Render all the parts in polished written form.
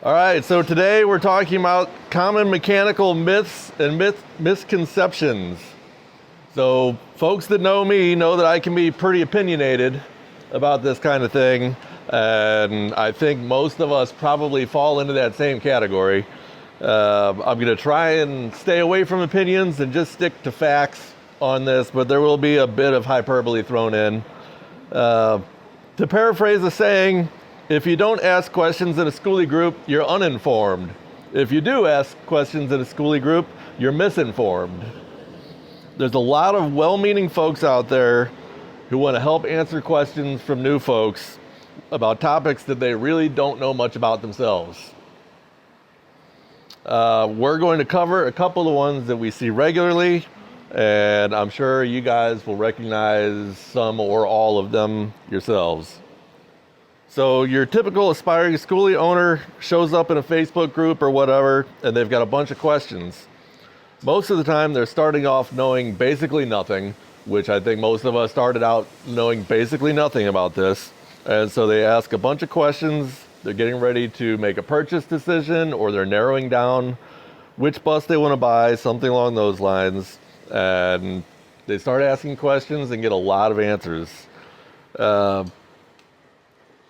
All right, so today we're talking about common mechanical myths and misconceptions. So folks that know me know that I can be pretty opinionated about this kind of thing, and I think most of us probably fall into that same category. I'm going to try and stay away from opinions and just stick to facts on this, but there will be a bit of hyperbole thrown in. To paraphrase the saying, if you don't ask questions in a Skoolie group, you're uninformed. If you do ask questions in a Skoolie group, you're misinformed. There's a lot of well-meaning folks out there who want to help answer questions from new folks about topics that they really don't know much about themselves. We're going to cover a couple of ones that we see regularly, and I'm sure you guys will recognize some or all of them yourselves. So your typical aspiring Skoolie owner shows up in a Facebook group or whatever, and they've got a bunch of questions. Most of the time, they're starting off knowing basically nothing, which I think most of us started out knowing basically nothing about this. And so they ask a bunch of questions. They're getting ready to make a purchase decision, or they're narrowing down which bus they want to buy, something along those lines. And they start asking questions and get a lot of answers.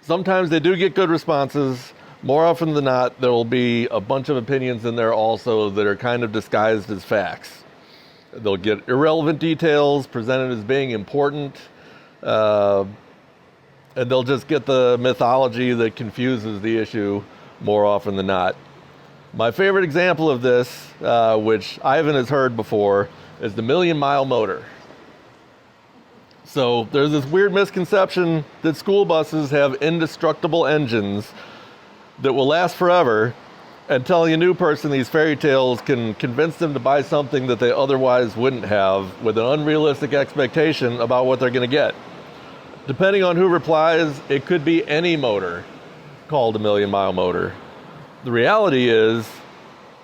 Sometimes they do get good responses. More often than not, there will be a bunch of opinions in there also that are kind of disguised as facts. They'll get irrelevant details presented as being important, and they'll just get the mythology that confuses the issue more often than not. My favorite example of this, which Ivan has heard before, is the million-mile motor. So there's this weird misconception that school buses have indestructible engines that will last forever, and telling a new person these fairy tales can convince them to buy something that they otherwise wouldn't have, with an unrealistic expectation about what they're going to get. Depending on who replies, it could be any motor called a million-mile motor. The reality is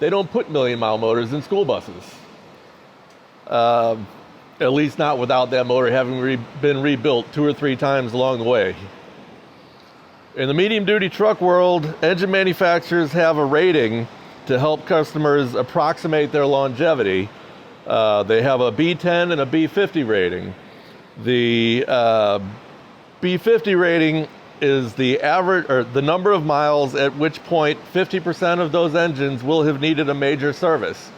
they don't put million-mile motors in school buses. At least not without that motor having been rebuilt 2 or 3 times along the way. In the medium-duty truck world, engine manufacturers have a rating to help customers approximate their longevity. They have a B10 and a B50 rating. The B50 rating is the average, or the number of miles at which point 50% of those engines will have needed a major service.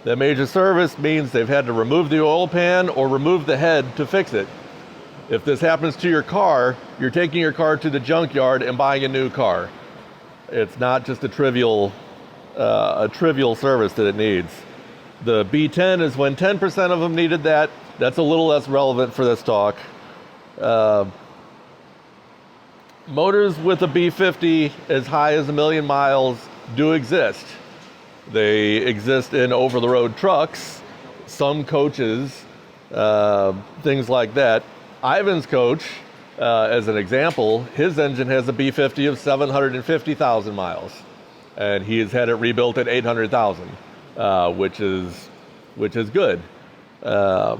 That major service means they've had to remove the oil pan or remove the head to fix it. If this happens to your car, you're taking your car to the junkyard and buying a new car. It's not just a trivial service that it needs. The B10 is when 10% of them needed that. That's a little less relevant for this talk. Motors with a B50 as high as 1 million miles do exist. They exist in over-the-road trucks, some coaches, things like that. Ivan's coach, as an example, his engine has a B50 of 750,000 miles, and he has had it rebuilt at 800,000, which is good. That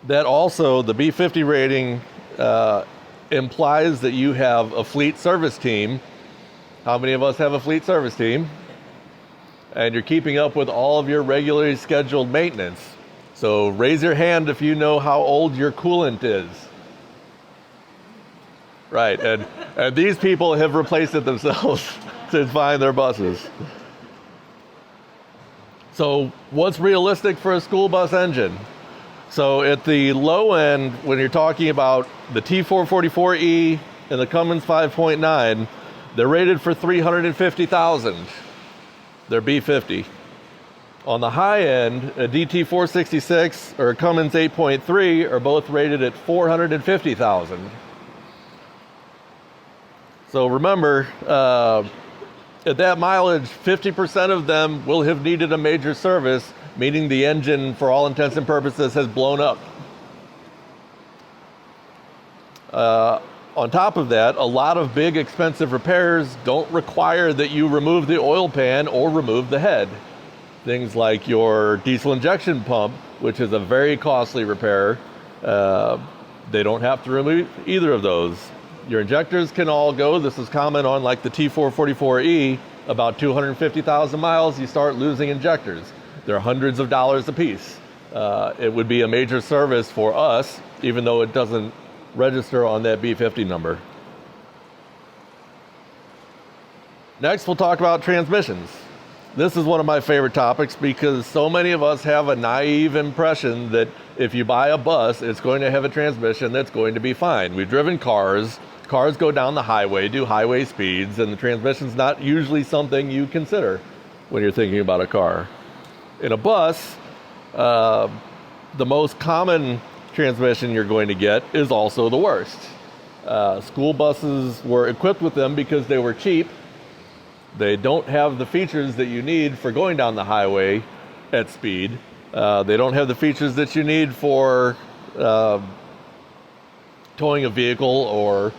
also, the B50 rating implies that you have a fleet service team. How many of us have a fleet service team? And you're keeping up with all of your regularly scheduled maintenance. So raise your hand if you know how old your coolant is. Right, and these people have replaced it themselves since buying their buses. So what's realistic for a school bus engine? So at the low end, when you're talking about the T444E and the Cummins 5.9, they're rated for 350,000. They're B50. On the high end, a DT466 or a Cummins 8.3 are both rated at 450,000. So remember, at that mileage, 50% of them will have needed a major service, meaning the engine, for all intents and purposes, has blown up. On top of that, a lot of big expensive repairs don't require that you remove the oil pan or remove the head. Things like your diesel injection pump, which is a very costly repair, they don't have to remove either of those. Your injectors can all go. This is common on like the T444E. About 250,000 miles, you start losing injectors. They're hundreds of dollars a piece. It would be a major service for us, even though it doesn't register on that B50 number. Next, we'll talk about transmissions. This is one of my favorite topics because so many of us have a naive impression that if you buy a bus, it's going to have a transmission that's going to be fine. We've driven cars. Cars go down the highway, do highway speeds, and the transmission's not usually something you consider when you're thinking about a car. In a bus, the most common transmission you're going to get is also the worst. School buses were equipped with them because they were cheap. They don't have the features that you need for going down the highway at speed. They don't have the features that you need for towing a vehicle or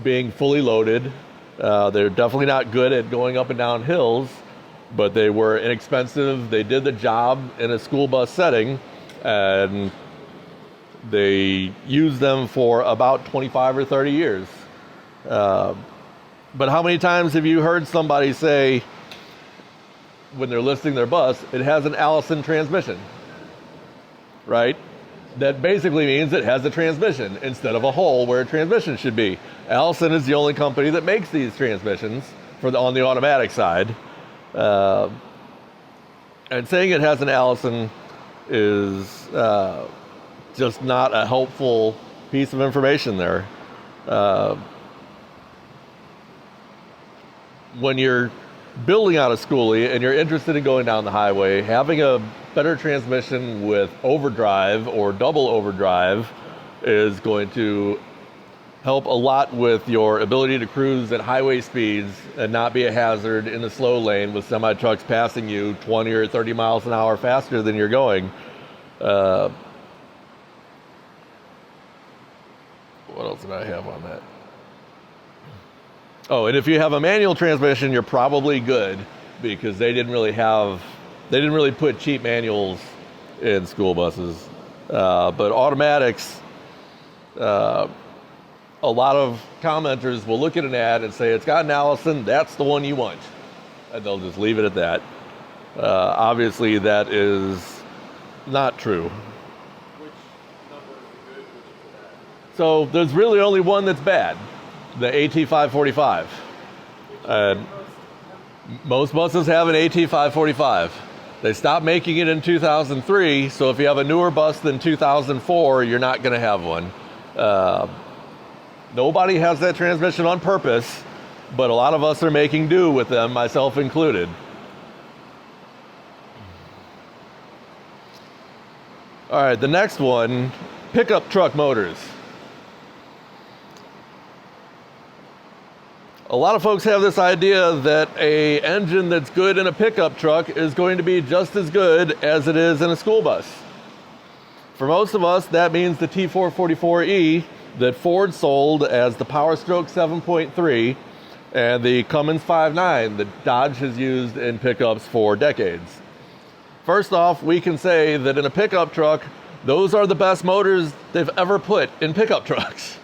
being fully loaded. They're definitely not good at going up and down hills, but they were inexpensive. They did the job in a school bus setting, and they used them for about 25 or 30 years. But how many times have you heard somebody say, when they're listing their bus, it has an Allison transmission, right? That basically means it has a transmission instead of a hole where a transmission should be. Allison is the only company that makes these transmissions on the automatic side. And saying it has an Allison is just not a helpful piece of information there. When you're building out a Skoolie and you're interested in going down the highway, having a better transmission with overdrive or double overdrive is going to help a lot with your ability to cruise at highway speeds and not be a hazard in the slow lane with semi-trucks passing you 20 or 30 miles an hour faster than you're going. What else did I have on that? Oh, and if you have a manual transmission, you're probably good because they didn't really put cheap manuals in school buses. But automatics, a lot of commenters will look at an ad and say, it's got an Allison, that's the one you want. And they'll just leave it at that. Obviously, that is not true. Which number is good, which is bad? So there's really only one that's bad. The AT545. Most buses have an AT545. They stopped making it in 2003, so if you have a newer bus than 2004, you're not going to have one. Nobody has that transmission on purpose, but a lot of us are making do with them, myself included. All right, the next one, pickup truck motors. A lot of folks have this idea that an engine that's good in a pickup truck is going to be just as good as it is in a school bus. For most of us, that means the T444E that Ford sold as the Power Stroke 7.3 and the Cummins 5.9 that Dodge has used in pickups for decades. First off, we can say that in a pickup truck, those are the best motors they've ever put in pickup trucks.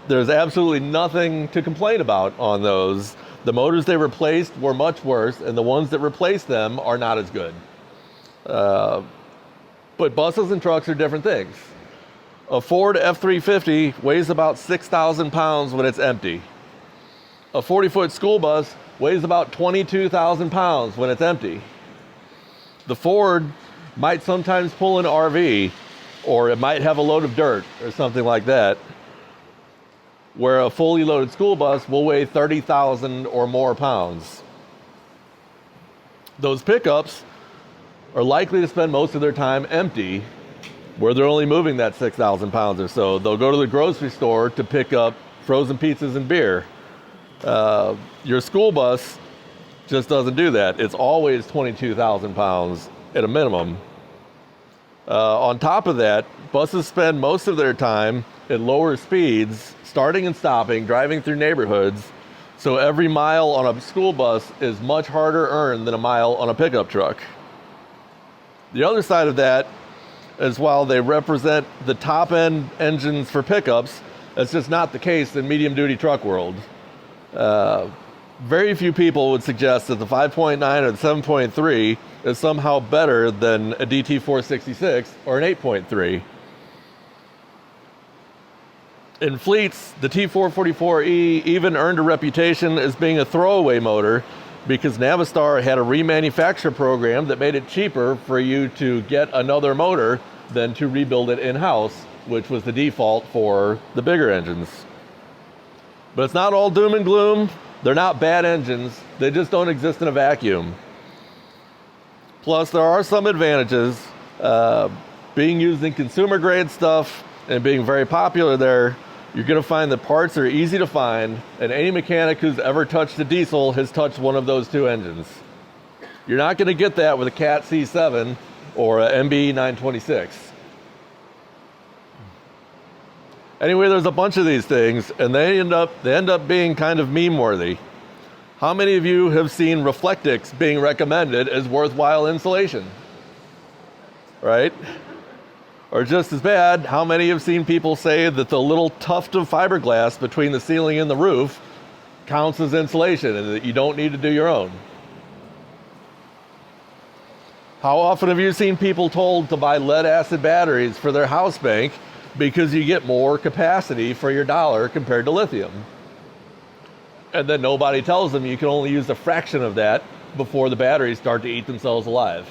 There's absolutely nothing to complain about on those. The motors they replaced were much worse, and the ones that replaced them are not as good. But buses and trucks are different things. A Ford F-350 weighs about 6,000 pounds when it's empty. A 40-foot school bus weighs about 22,000 pounds when it's empty. The Ford might sometimes pull an RV, or it might have a load of dirt or something like that, where a fully loaded school bus will weigh 30,000 or more pounds. Those pickups are likely to spend most of their time empty, where they're only moving that 6,000 pounds or so. They'll go to the grocery store to pick up frozen pizzas and beer. Your school bus just doesn't do that. It's always 22,000 pounds at a minimum. On top of that, buses spend most of their time at lower speeds, starting and stopping, driving through neighborhoods, so every mile on a school bus is much harder earned than a mile on a pickup truck. The other side of that is while they represent the top-end engines for pickups, That's just not the case in medium duty truck world. Very few people would suggest that the 5.9 or the 7.3 is somehow better than a DT466 or an 8.3. In fleets, the T444E even earned a reputation as being a throwaway motor because Navistar had a remanufacture program that made it cheaper for you to get another motor than to rebuild it in-house, which was the default for the bigger engines. But it's not all doom and gloom. They're not bad engines. They just don't exist in a vacuum. Plus, there are some advantages. Being used in consumer grade stuff and being very popular there, you're going to find that parts are easy to find, and any mechanic who's ever touched a diesel has touched one of those two engines. You're not going to get that with a Cat C7 or a MB 926. Anyway, there's a bunch of these things, and they end up being kind of meme-worthy. How many of you have seen Reflectix being recommended as worthwhile insulation? Right? Or just as bad, how many have seen people say that the little tuft of fiberglass between the ceiling and the roof counts as insulation and that you don't need to do your own? How often have you seen people told to buy lead-acid batteries for their house bank because you get more capacity for your dollar compared to lithium? And then nobody tells them you can only use a fraction of that before the batteries start to eat themselves alive.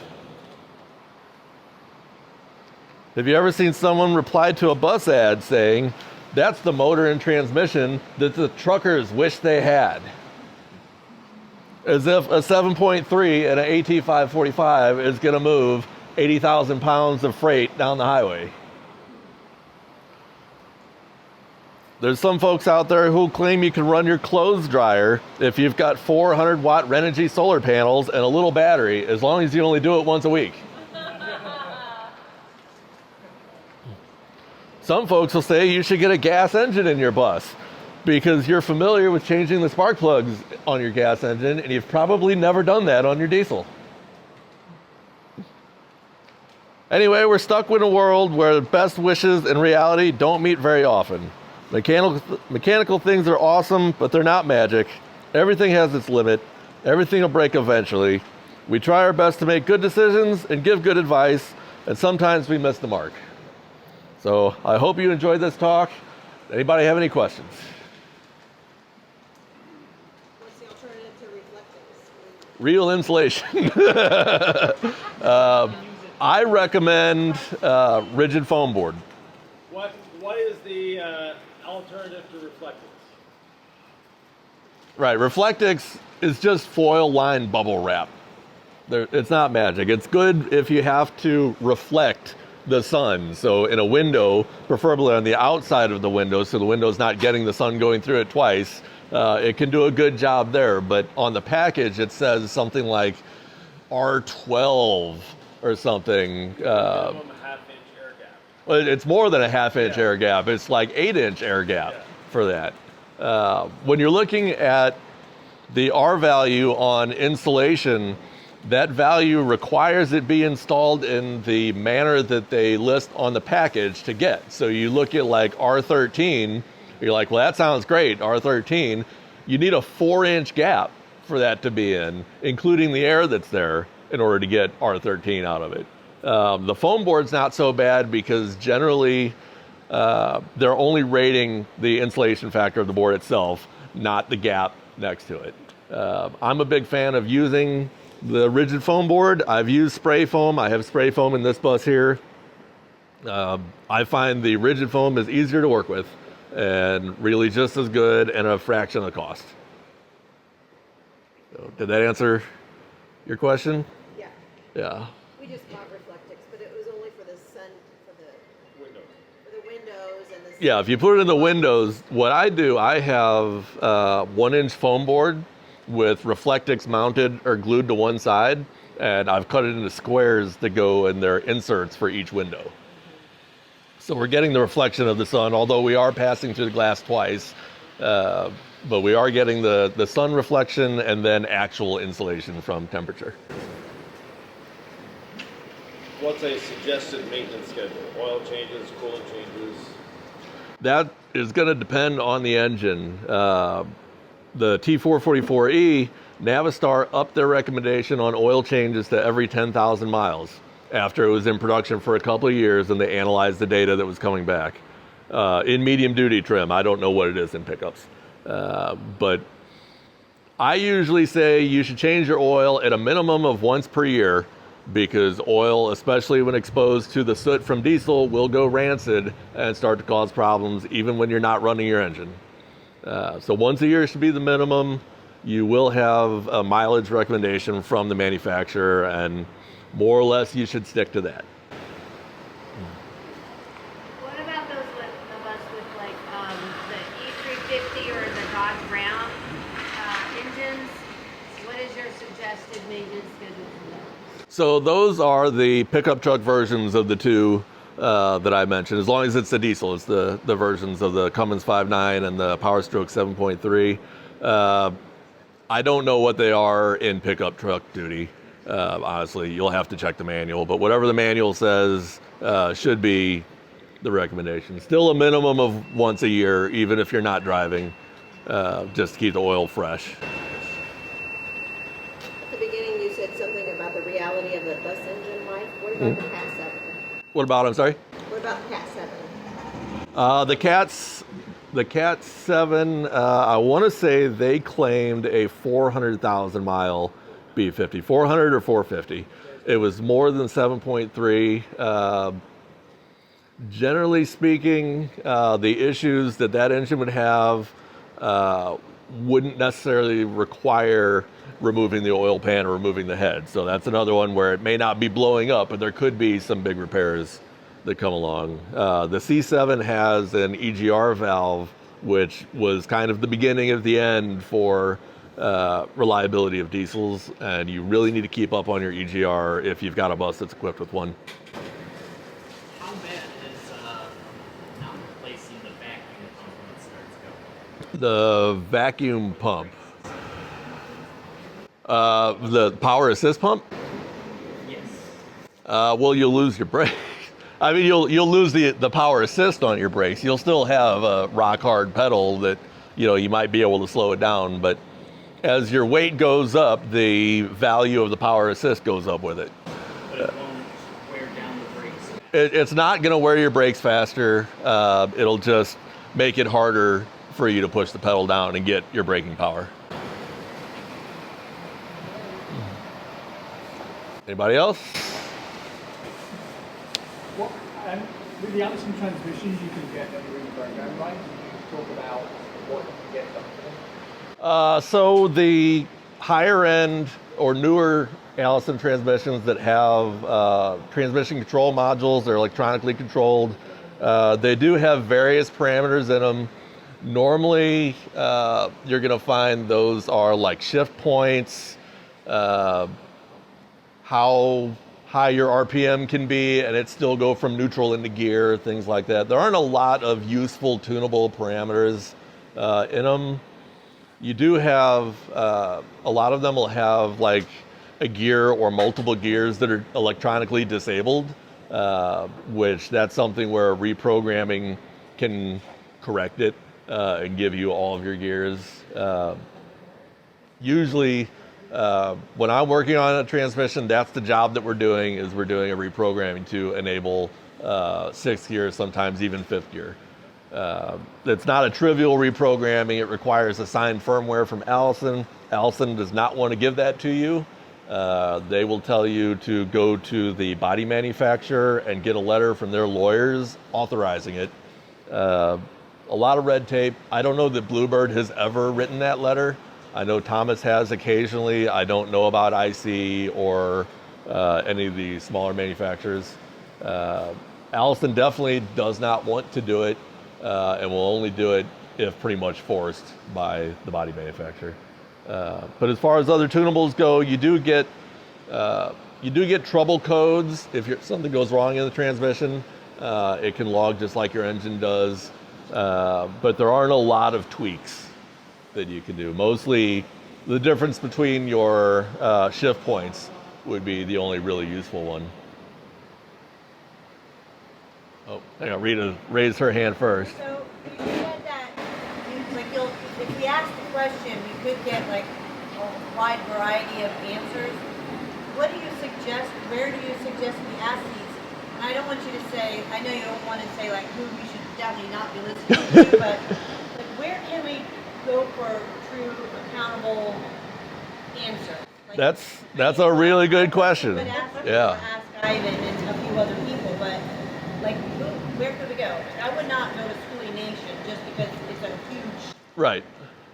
Have you ever seen someone reply to a bus ad saying, "That's the motor and transmission that the truckers wish they had"? As if a 7.3 and an AT545 is going to move 80,000 pounds of freight down the highway. There's some folks out there who claim you can run your clothes dryer if you've got 400 watt Renogy solar panels and a little battery, as long as you only do it once a week. Some folks will say you should get a gas engine in your bus because you're familiar with changing the spark plugs on your gas engine and you've probably never done that on your diesel. Anyway, we're stuck in a world where the best wishes and reality don't meet very often. Mechanical things are awesome, but they're not magic. Everything has its limit. Everything will break eventually. We try our best to make good decisions and give good advice, and sometimes we miss the mark. So I hope you enjoyed this talk. Anybody have any questions? What's the alternative to Reflectix? Real insulation. I recommend rigid foam board. What is the alternative to Reflectix? Right, Reflectix is just foil-lined bubble wrap. It's not magic. It's good if you have to reflect the sun. So in a window, preferably on the outside of the window, so the window's not getting the sun going through it twice, it can do a good job there. But on the package, it says something like R12 or something. Minimum a half-inch air gap. Well, it's more than a half-inch air gap. It's like 8-inch air gap for that. When you're looking at the R value on insulation, that value requires it be installed in the manner that they list on the package to get. So you look at like R13, you're like, well, that sounds great, R13. You need a 4-inch gap for that to be in, including the air that's there, in order to get R13 out of it. The foam board's not so bad because generally they're only rating the insulation factor of the board itself, not the gap next to it. I'm a big fan of using the rigid foam board. I've used spray foam. I have spray foam in this bus here. I find the rigid foam is easier to work with and really just as good and a fraction of the cost. So, did that answer your question? Yeah. Yeah. We just bought Reflectix, but it was only for the sun, for the windows and the. Yeah, if you put it in the windows, what I do, I have 1-inch foam board with Reflectix mounted or glued to one side, and I've cut it into squares that go in their inserts for each window. So we're getting the reflection of the sun, although we are passing through the glass twice, but we are getting the sun reflection and then actual insulation from temperature. What's a suggested maintenance schedule? Oil changes, coolant changes? That is going to depend on the engine. The T444E, Navistar upped their recommendation on oil changes to every 10,000 miles after it was in production for a couple of years and they analyzed the data that was coming back. In medium duty trim, I don't know what it is in pickups. But I usually say you should change your oil at a minimum of once per year, because oil, especially when exposed to the soot from diesel, will go rancid and start to cause problems even when you're not running your engine. So once a year should be the minimum. You will have a mileage recommendation from the manufacturer, and more or less you should stick to that. What about those of us with like the E350 or the Dodge Ram engines? What is your suggested maintenance schedule for those? So those are the pickup truck versions of the two that I mentioned. As long as it's the diesel, it's the versions of the Cummins 5.9 and the Power Stroke 7.3. I don't know what they are in pickup truck duty. Honestly, you'll have to check the manual, but whatever the manual says should be the recommendation. Still a minimum of once a year, even if you're not driving, just to keep the oil fresh. At the beginning, you said something about the reality of the bus engine life. What about the Cat 7? What about, I'm sorry? What about the Cat 7? The Cat 7, I want to say they claimed a 400,000 mile B50, 400 or 450. It was more than 7.3. Generally speaking, the issues that engine would have wouldn't necessarily require removing the oil pan or removing the head. So that's another one where it may not be blowing up, but there could be some big repairs that come along. The C7 has an EGR valve, which was kind of the beginning of the end for reliability of diesels, and you really need to keep up on your EGR if you've got a bus that's equipped with one. How bad is not replacing the vacuum pump when it starts going? The vacuum pump. The power assist pump? Yes. Well, you'll lose your brakes. I mean, you'll lose the power assist on your brakes. You'll still have a rock hard pedal that, you might be able to slow it down, but as your weight goes up, the value of the power assist goes up with it. But it won't wear down the brakes. It's not going to wear your brakes faster. It'll just make it harder for you to push the pedal down and get your braking power. Anybody else? What, with the Allison transmissions you can get that are in program, right? You talk about what you can get done for them. So the higher end or newer Allison transmissions that have transmission control modules, they're electronically controlled. They do have various parameters in them. Normally, you're going to find those are like shift points, how high your RPM can be, and it still go from neutral into gear, things like that. There aren't a lot of useful tunable parameters in them. You do have, a lot of them will have like a gear or multiple gears that are electronically disabled, which that's something where reprogramming can correct it and give you all of your gears. Usually, when I'm working on a transmission, that's the job that we're doing a reprogramming to enable sixth gear, sometimes even fifth gear. It's not a trivial reprogramming. It requires assigned firmware from Allison. Allison does not want to give that to you. They will tell you to go to the body manufacturer and get a letter from their lawyers authorizing it. A lot of red tape. I don't know that Bluebird has ever written that letter. I know Thomas has occasionally. I don't know about IC or any of the smaller manufacturers. Allison definitely does not want to do it and will only do it if pretty much forced by the body manufacturer. But as far as other tunables go, you do get trouble codes. If something goes wrong in the transmission, it can log just like your engine does. But there aren't a lot of tweaks that you can do. Mostly the difference between your shift points would be the only really useful one. Oh, hang on, Rita raised her hand first. So, you if we ask the question, we could get like a wide variety of answers. What do you suggest? Where do you suggest we ask these? And I don't want you to say, I know you don't want to say like who we should definitely not be listening to, but like where can we go for a true, accountable answer? Like, That's a really good question. Could ask, Yeah. ask Ivan and a few other people, but like where could we go? I would not go to Skoolie Nation just because it's a huge. Right.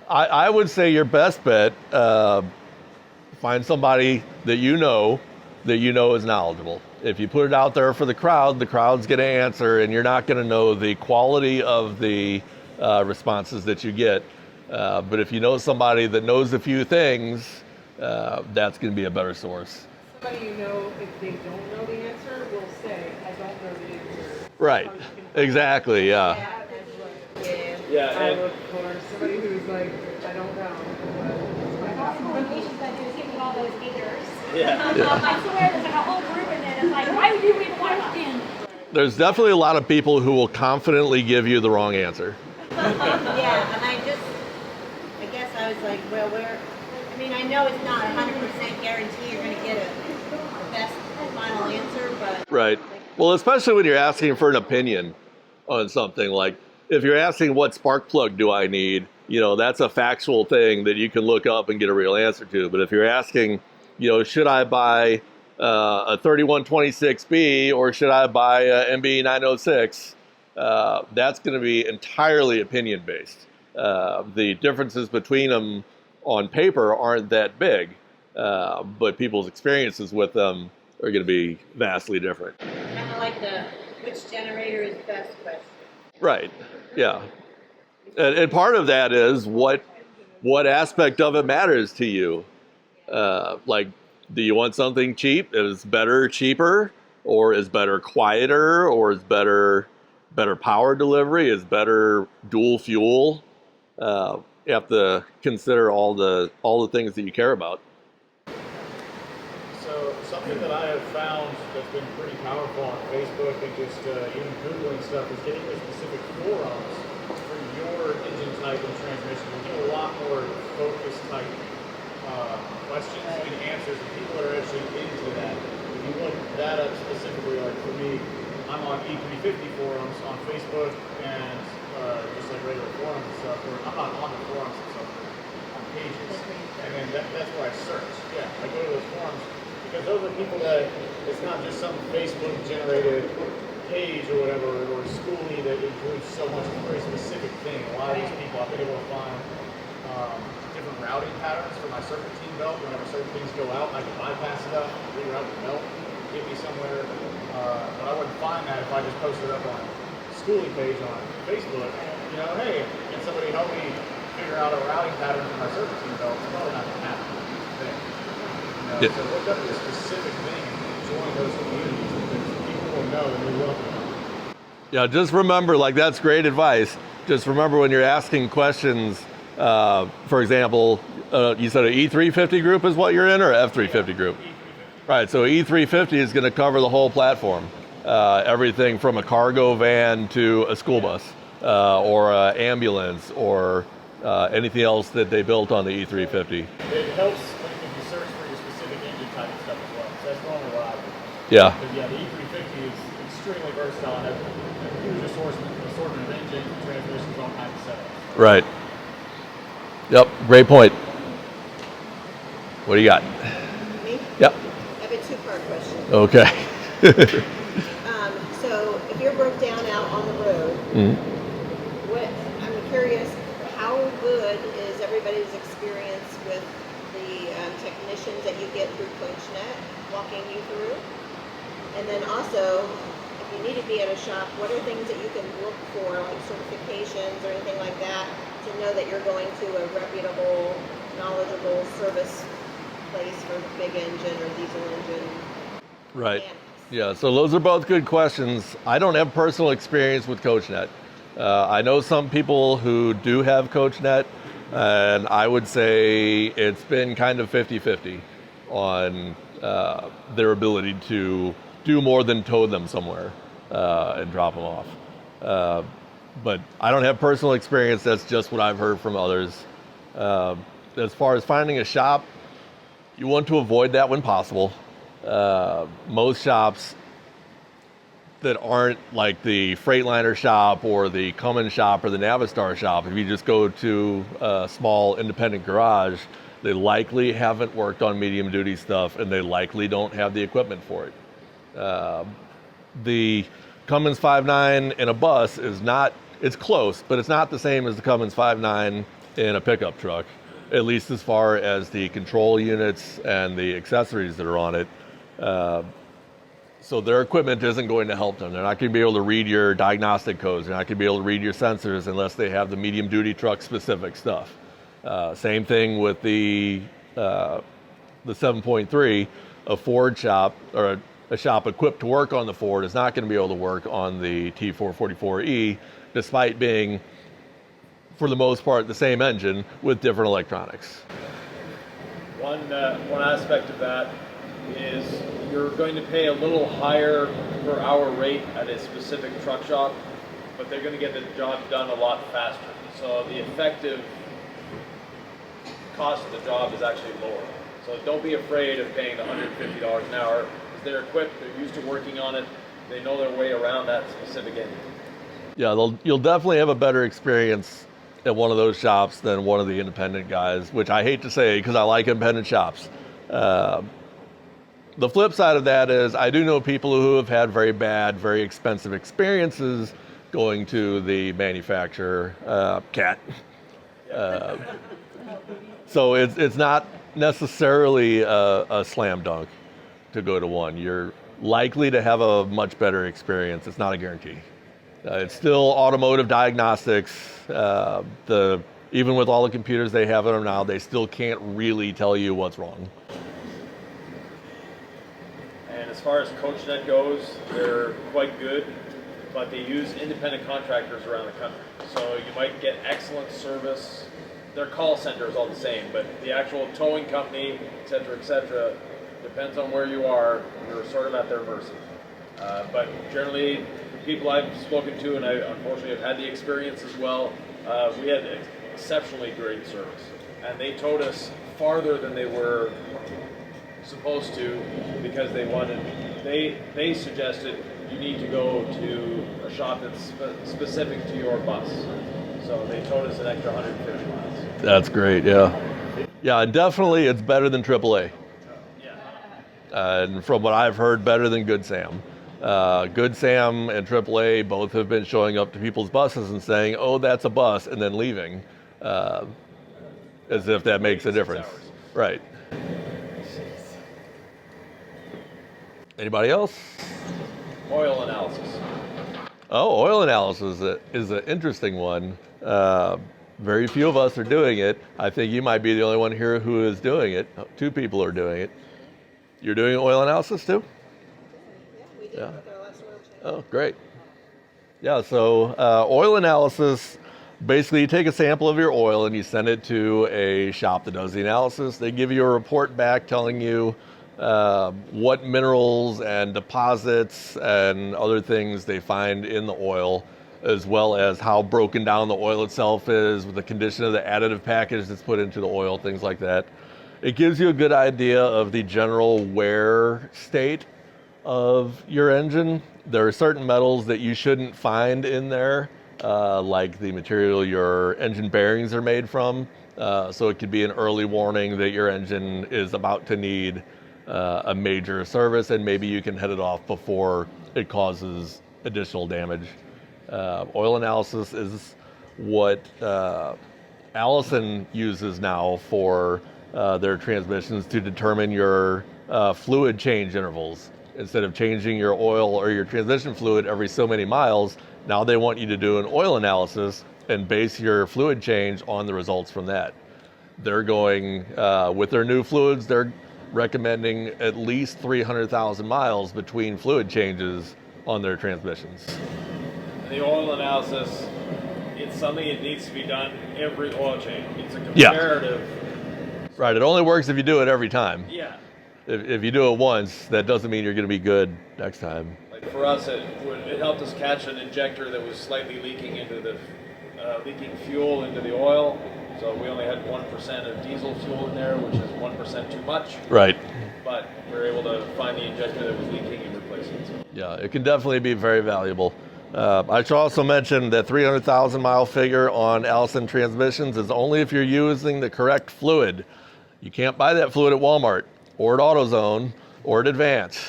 I would say your best bet, find somebody that you know is knowledgeable. If you put it out there for the crowd's going to answer, and you're not going to know the quality of the responses that you get. But if you know somebody that knows a few things, that's going to be a better source. Somebody you know, if they don't know the answer, will say, I don't know the answer. Right. Exactly. Yeah. I look for somebody who's like, I don't know. Communications I do is get with all those haters. Yeah. I swear there's like a whole group in there that's like, why would you even want to in? There's definitely a lot of people who will confidently give you the wrong answer. Yeah, and I guess I was like, well, I mean, I know it's not 100% guarantee you're going to get the best final answer, but. Right. Well, especially when you're asking for an opinion on something, like if you're asking what spark plug do I need, that's a factual thing that you can look up and get a real answer to. But if you're asking, should I buy a 3126B or should I buy a MB 906? That's going to be entirely opinion based. The differences between them on paper aren't that big, but people's experiences with them are going to be vastly different. Kind of like the which generator is best question. Right. Yeah. And part of that is what aspect of it matters to you. Like, do you want something cheap? Is better cheaper, or is better quieter, or is better power delivery? Is better dual fuel? You have to consider all the things that you care about. So something that I have found that's been pretty powerful on Facebook and just even Googling stuff is getting the specific forums for your engine type and transmission. We get a lot more focused type questions and answers, and people are actually into that. If you look that up specifically, like for me, I'm on E350 forums on Facebook and just like regular forums and stuff, where I'm not on the forums and stuff, on pages. And then that's where I search. Yeah, I go to those forums because those are people that, it's not just some Facebook generated page or whatever, or Skoolie that includes so much of a very specific thing. A lot of these people, I've been able to find different routing patterns for my serpentine belt. Whenever certain things go out, I can bypass it up, reroute the belt, get me somewhere. But I wouldn't find that if I just posted up on Skoolie page on Facebook. Hey, can somebody help me figure out a routing pattern for my serpentine belt? It's probably not going to happen. Yeah. So look up the specific thing and join those communities because people will know and they will know. Yeah, just remember, like, that's great advice. Just remember when you're asking questions, for example, you said an E350 group is what you're in, or an F350 group? Right, so E350 is going to cover the whole platform. Everything from a cargo van to a school bus, or an ambulance, or anything else that they built on the E350. It helps if you search for your specific engine type and stuff as well. So that's normally what I do. Yeah. Because the E350 is extremely versatile and has a huge assortment of engines, transmissions, all kinds of setups. Right. Yep, great point. What do you got? Me? Yep. I have a two-part question. Okay. So if you're broke down out on the road, I'm curious, how good is everybody's experience with the technicians that you get through CoachNet walking you through? And then also, if you need to be at a shop, what are things that you can look for, like certifications or anything like that, to know that you're going to a reputable, knowledgeable service place for big engine or diesel engine? Right. mechanics? Yeah, so those are both good questions. I don't have personal experience with CoachNet. I know some people who do have CoachNet, and I would say it's been kind of 50-50 on their ability to do more than tow them somewhere and drop them off. but I don't have personal experience. That's just what I've heard from others. As far as finding a shop, you want to avoid that when possible. Most shops that aren't like the Freightliner shop or the Cummins shop or the Navistar shop, if you just go to a small independent garage, they likely haven't worked on medium duty stuff and they likely don't have the equipment for it. The Cummins 5.9 in a bus is not, it's close, but it's not the same as the Cummins 5.9 in a pickup truck, at least as far as the control units and the accessories that are on it. So their equipment isn't going to help them. They're not going to be able to read your diagnostic codes. They're not going to be able to read your sensors unless they have the medium duty truck specific stuff. Same thing with the 7.3. A Ford shop or a shop equipped to work on the Ford is not going to be able to work on the T444E, despite being, for the most part, the same engine with different electronics. One aspect of that is you're going to pay a little higher per hour rate at a specific truck shop, but they're going to get the job done a lot faster. So the effective cost of the job is actually lower. So don't be afraid of paying the $150 an hour, because they're equipped, they're used to working on it, they know their way around that specific engine. Yeah, you'll definitely have a better experience at one of those shops than one of the independent guys, which I hate to say because I like independent shops. The flip side of that is I do know people who have had very bad, very expensive experiences going to the manufacturer, CAT. So it's not necessarily a slam dunk to go to one. You're likely to have a much better experience. It's not a guarantee. It's still automotive diagnostics. Even with all the computers they have in them now, they still can't really tell you what's wrong. And as far as CoachNet goes, they're quite good, but they use independent contractors around the country. So you might get excellent service. Their call center is all the same, but the actual towing company, et cetera, depends on where you are. You're sort of at their mercy. But generally, the people I've spoken to, and I unfortunately have had the experience as well, we had exceptionally great service. And they towed us farther than they were supposed to, because they suggested you need to go to a shop that's specific to your bus. So they towed us an extra 150 miles. That's great, yeah. Yeah, definitely it's better than AAA. Yeah. And from what I've heard, better than Good Sam. Good Sam and AAA both have been showing up to people's buses and saying, oh, that's a bus, and then leaving, as if that makes a difference. Right. Anybody else? Oil analysis. Oh, oil analysis is an interesting one. Very few of us are doing it. I think you might be the only one here who is doing it. 2 people are doing it. You're doing oil analysis too? Yeah, we did Yeah. with our last oil change. Oh, great. Yeah, so oil analysis, basically you take a sample of your oil and you send it to a shop that does the analysis. They give you a report back telling you what minerals and deposits and other things they find in the oil, as well as how broken down the oil itself is, with the condition of the additive package that's put into the oil, things like that. It gives you a good idea of the general wear state of your engine. There are certain metals that you shouldn't find in there, like the material your engine bearings are made from. So it could be an early warning that your engine is about to need a major service, and maybe you can head it off before it causes additional damage. Oil analysis is what Allison uses now for their transmissions to determine your fluid change intervals. Instead of changing your oil or your transmission fluid every so many miles, now they want you to do an oil analysis and base your fluid change on the results from that. They're going, with their new fluids, they're recommending at least 300,000 miles between fluid changes on their transmissions. And the oil analysis, it's something that needs to be done every oil change. It's a comparative. Yeah. Right, it only works if you do it every time. Yeah. If you do it once, that doesn't mean you're going to be good next time. Like for us, it helped us catch an injector that was slightly leaking into the leaking fuel into the oil. So we only had 1% of diesel fuel in there, which is 1% too much. Right. But we were able to find the injector that was leaking and replace it. So. Yeah, it can definitely be very valuable. I should also mention that 300,000 mile figure on Allison transmissions is only if you're using the correct fluid. You can't buy that fluid at Walmart or at AutoZone or at Advance.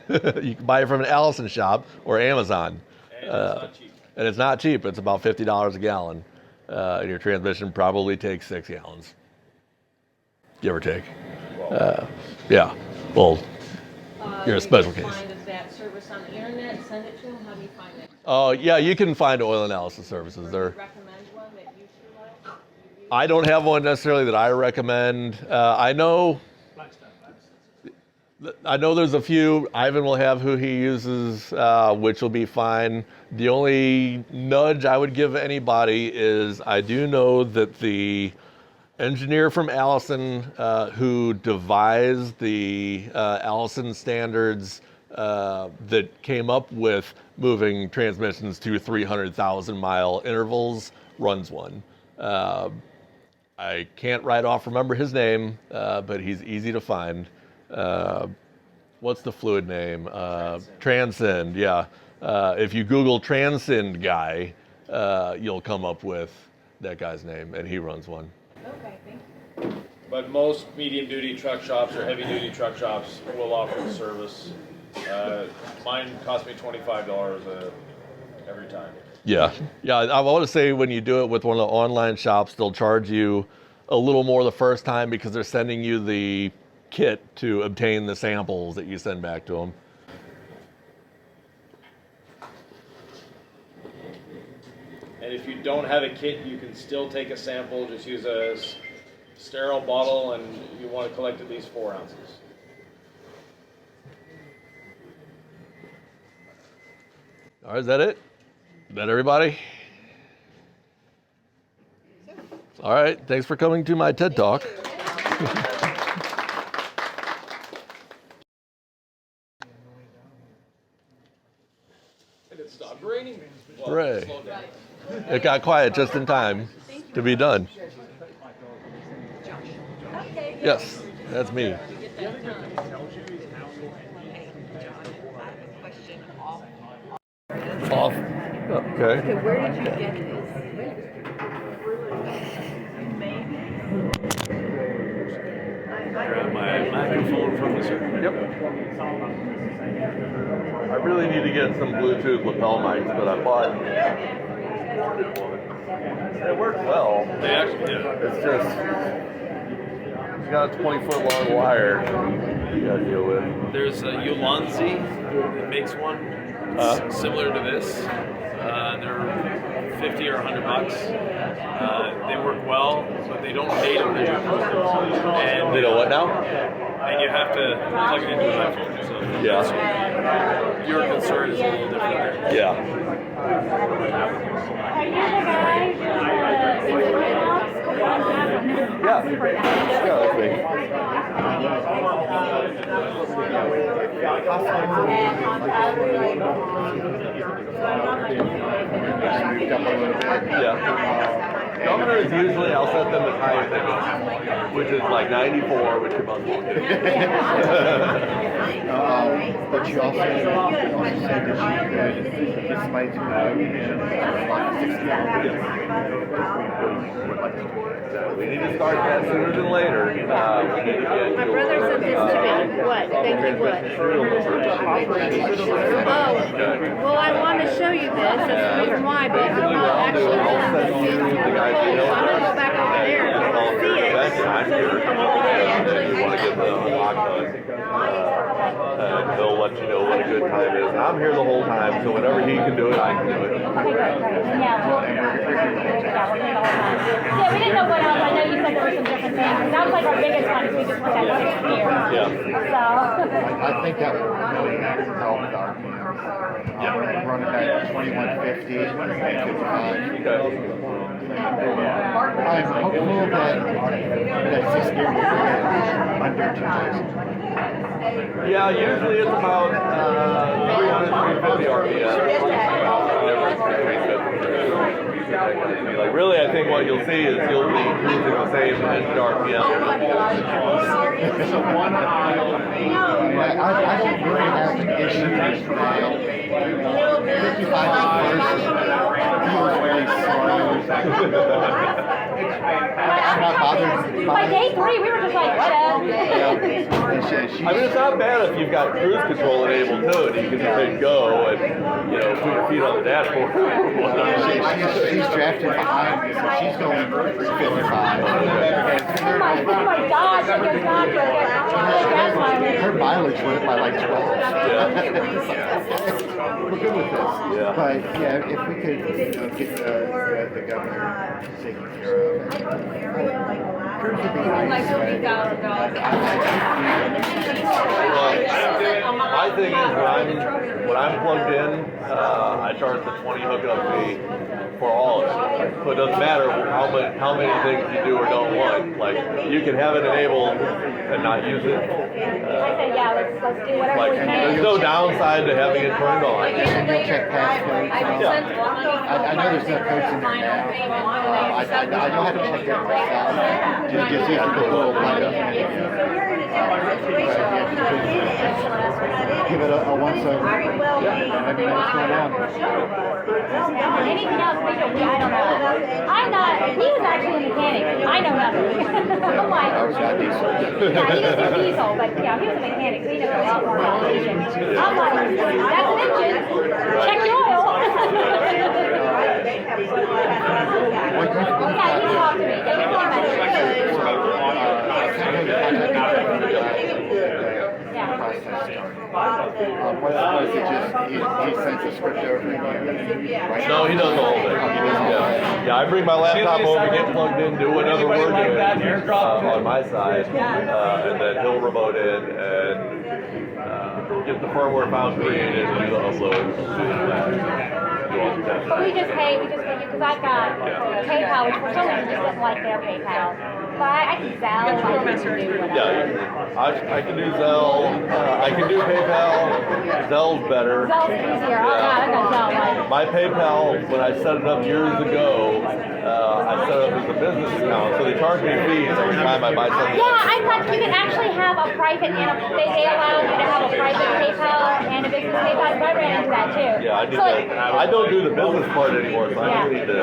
You can buy it from an Allison shop or Amazon. And it's not cheap. And it's not cheap. It's about $50 a gallon. And your transmission probably takes 6 gallons, give or take. Yeah. Well, you're a special case. Find that service on the internet, send it to them. How do you find it? Oh, yeah, you can find oil analysis services. Do There. you recommend one that you should like? I don't have one necessarily that I recommend. I know there's a few. Ivan will have who he uses, which will be fine. The only nudge I would give anybody is I do know that the engineer from Allison who devised the Allison standards that came up with moving transmissions to 300,000 mile intervals runs one. I can't right off remember his name, but he's easy to find. What's the fluid name? Transcend, yeah. If you Google Transcend guy, you'll come up with that guy's name, and he runs one. Okay, thank you. But most medium-duty truck shops or heavy-duty truck shops will offer the service. Mine cost me $25 every time. Yeah. I want to say when you do it with one of the online shops, they'll charge you a little more the first time because they're sending you the kit to obtain the samples that you send back to them. And if you don't have a kit, you can still take a sample. Just use a sterile bottle, and you want to collect at least 4 ounces. All right, is that it? Is that everybody? All right, thanks for coming to my TED Talk. And it stopped raining. Well, Hooray. it slowed down. It got quiet just in time to be done. Yes, that's me. Off. Okay. Where did you get this? Grab my microphone from the circuit. Yep. I really need to get some Bluetooth lapel mics, but I bought. It works well. They actually did. It's just it's got a 20-foot long wire you gotta deal with. There's a Ulanzi that makes one similar to this. They're 50 or $100. They work well, but they don't natively do and They know what now? And you have to plug it into an iPhone. So Yeah. your concern is a little different there. Yeah. Yeah. Yeah, that's me. Yeah. Governor is usually, I'll set them as high as they go, which is like 94, which you're about to walk in. But you also said that this might be 60. We need to start that sooner than later. We need to get My brother sent this to me. What? Thank you, what? Oh, well, I want to show you this. That's the reason why, but I'm not actually done. So I'm going to go back over there and see it. I'm here. You want to get the hot dog. They'll let you know what a good time is. I'm here the whole time, so whenever he can do it, I can do it. Yeah, we didn't know what else. I know you said there were some different things. That was like our biggest one. We just looked at this year. Yeah. So. I think that would really help with our running back 2150 and 55. I'm hopeful that 6 years under 2000. Yeah, usually it's about 300, 350 RPM. Like really, I think what you'll see is you'll be cruising the same engine RPM. I don't really have an issue with 55 first feels really slow. I'm not bothered. By day 3, we were just like, whatever. I mean, it's not bad if you've got cruise control enabled too, and you can just hit go and put your feet on the dashboard. She's drafted behind me, so she's going 55. Oh my gosh, it goes not good. Her mileage went by like 12. We're good with this. Yeah. But yeah, if we could get the governor taken care of. Cruise would be nice. Like $50,000. My thing is when I'm plugged in, I charge the 20 hookup fee for all of it. So it doesn't matter how many things you do or don't want. Like you can have it enabled and not use it. I said, yeah, let's do whatever Like we can. there's no downside to having it turned on. And you'll check passcodes. I know there's no codes in there now. I know how to check it myself. Just use the little button. Give it a once over. Let me know what's going on. Anything else we do, I don't know. I'm not, he was actually a mechanic. I know nothing. I'm like, I was got diesel. yeah, he was a diesel, but yeah, he was a mechanic, so he knows a lot more about engine. I'm like, that's an engine. Check the oil. Yeah, he talked to me. Yeah, he He sends a script over. No, he does the whole thing. Yeah, I bring my laptop over, get plugged in, do whatever we're doing on my side, and then he'll remote in and get the firmware file created and do the upload. But we just pay you, because I've got PayPal, which for some reason just doesn't like their PayPal. But I can Zelle, I can do whatever. Yeah, I can do Zelle, I can do PayPal. Zelle's better. Zelle's easier. Oh god, I got Zelle. Like, My PayPal, when I set it up years ago, I set it up as a business account, so they charge me fees every time I buy something. yeah, I thought you can actually have a private and they allow you to have a private PayPal and a business PayPal. So I ran into that too. Yeah, I do so that. I don't do the business part anymore, so I don't need to.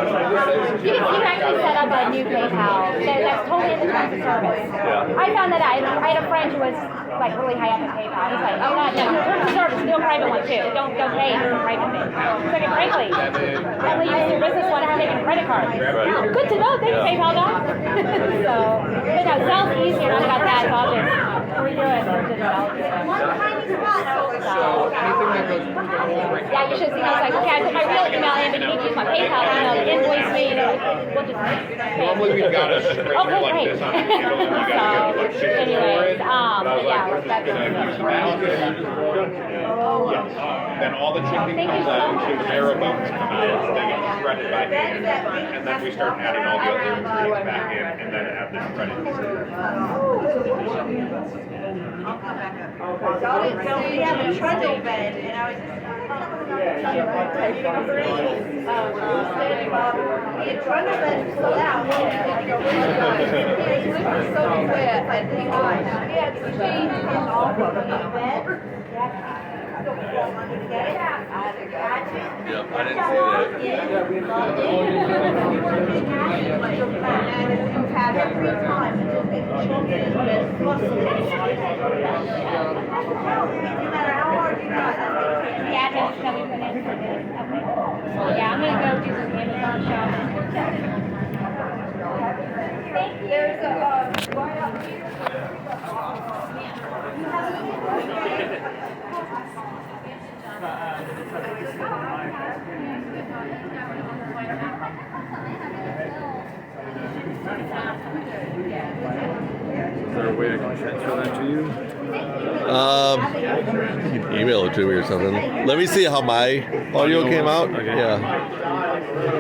You can actually set up a new PayPal that's totally in the terms of service. Yeah. I found that out. I had a friend who was like really high up in PayPal. He's like, oh god, no, terms of service, do a private one too. Don't pay for a private thing. So frankly, use your business one and taking a credit card. Oh, good to know. Thanks, PayPal guys. So, but no, Zelle's easier. I got that, so I'll just redo it. Yeah, you should see. I was like, okay, I put my real email in, but you need to use my PayPal email to invoice me. We'll just pay. Normally we've got a straight Okay, like great. this on the table, and you gotta go like So, anyways, yeah, that's then all the chicken comes out, the marrow bones come out, they get shredded by hand, and then we start adding all the other ingredients back in, and then add the shredded. So we have a trundle bed, and I was the trundle bed is sold out. It's so wet, I think. Yeah, it's the change off of the bed. Yep, I didn't see You've had every time, no matter how hard you try. yeah, no, we put in for this. Okay. So yeah, I'm gonna go do some Amazon shopping. Thank you. There's a right up here. Is there a way I can transfer that to you? You can email it to me or something. Let me see how my audio came out. Okay. Yeah.